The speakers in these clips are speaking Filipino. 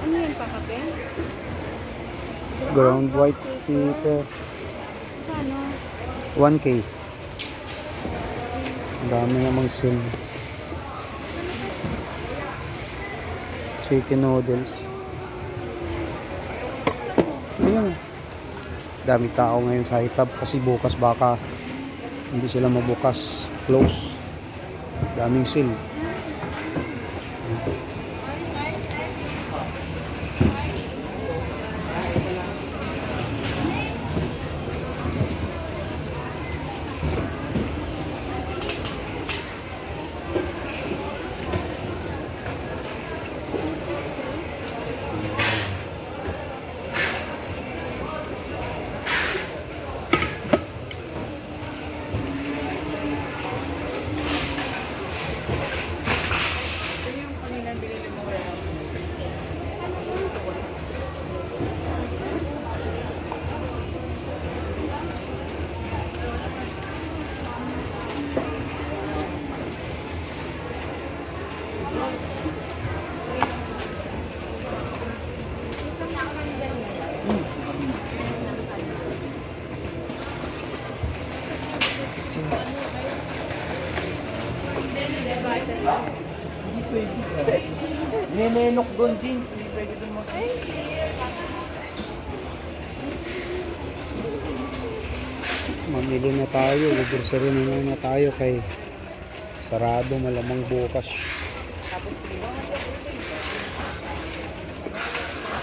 Ano yan pa kape? Ground white paper. Ano? 1K. Ang dami namang sim. Chicken noodles. Ayun. Dami tao ngayon sa Hitab kasi bukas baka hindi sila mabukas. Close. Daming sale. Nenenok doon, jeans. Hindi pwede doon mo. Mamili na tayo. Grocery na tayo kay sarado malamang bukas.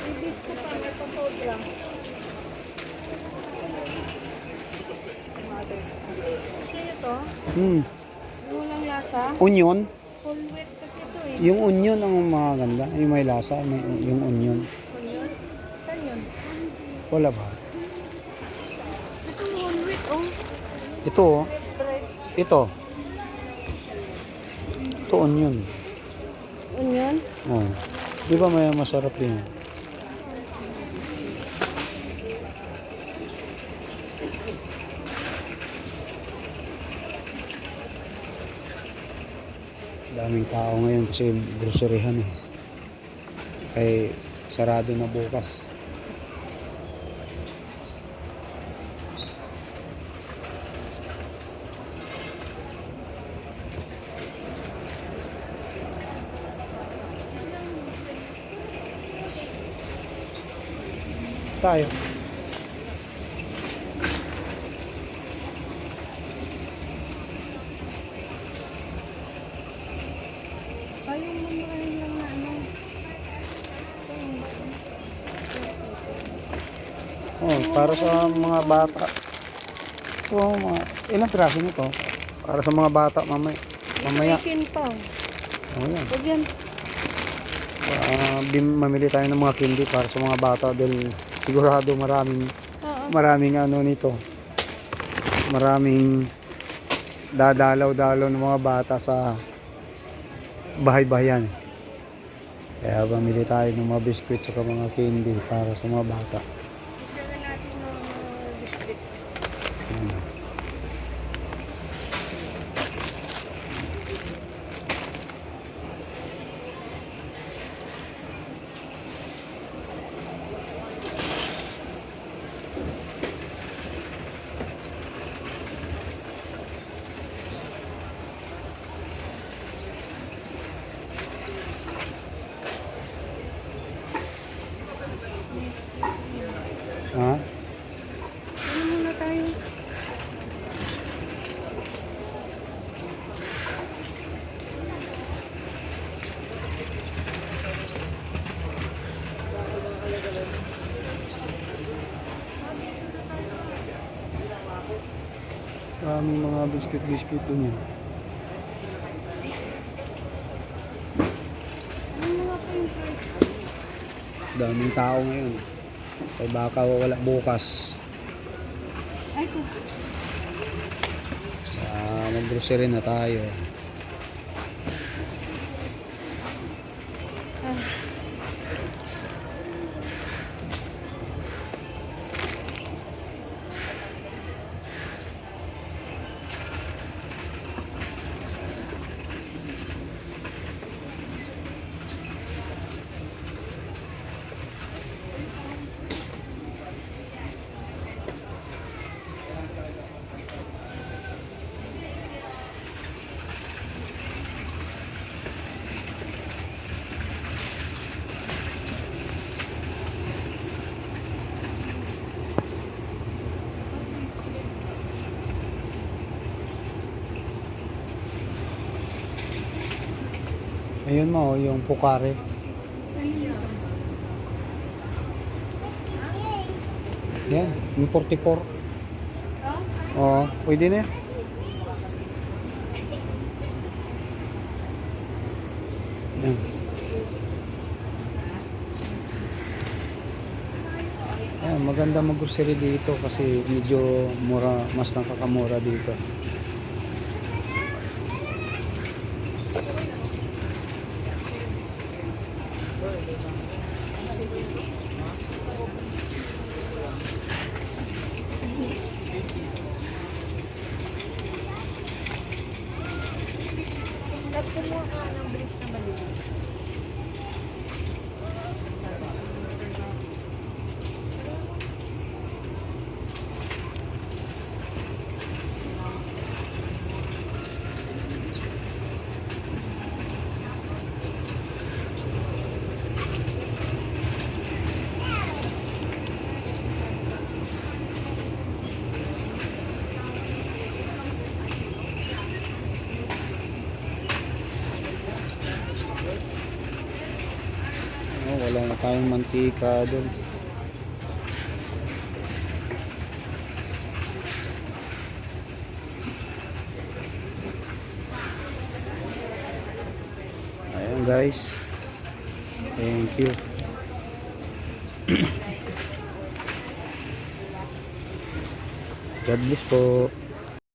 Ibig ko pa, may pasod lang. Sa'yo to? Yung walang lasa? Onion. Full wheat kasi ito eh. Yung onion ang maganda. Yung may lasa. Yung onion. Onion? Saan yun? Wala ba? Ito whole wheat oh. Ito oh. Bread. Ito. Ito onion. Onion? Oh. Di ba may masarap din? Daming tao ngayon kasi groceryhan eh. Kaya sarado na bukas. Tayo. Ayun mo maraming lang na ano. Oh, para sa mga bata. So, ilang piraso nito? Para sa mga bata mamaya. Chicken pa. Oh, yan. Huwag yan. Mamili tayo ng mga candy para sa mga bata dahil sigurado maraming ano nito. Maraming dadalaw-dalaw ng mga bata sa bahay-bahayan. Kaya mamili tayo ng mga biscuit at mga candy para sa mga bata. Bigyan natin ng biscuit. Ayan. Ha? Ano muna tayo? Maraming mga biscuit dun yan. Ano mga pa yung fruit? Daming tao ngayon. Kaya baka wala bukas. Ay, ito. Mag-grocery na tayo. Ah. Ayun mo, yung Pukare. Yan, yung 44. Oo, pwede na yan. Yan. Yan, maganda mag-grocery dito kasi medyo mura, mas nakakamura dito. Tapos mo ka ng bilis na maliit. Oh, wala na tayong mantika doon. Ayan guys. Thank you. God bless po.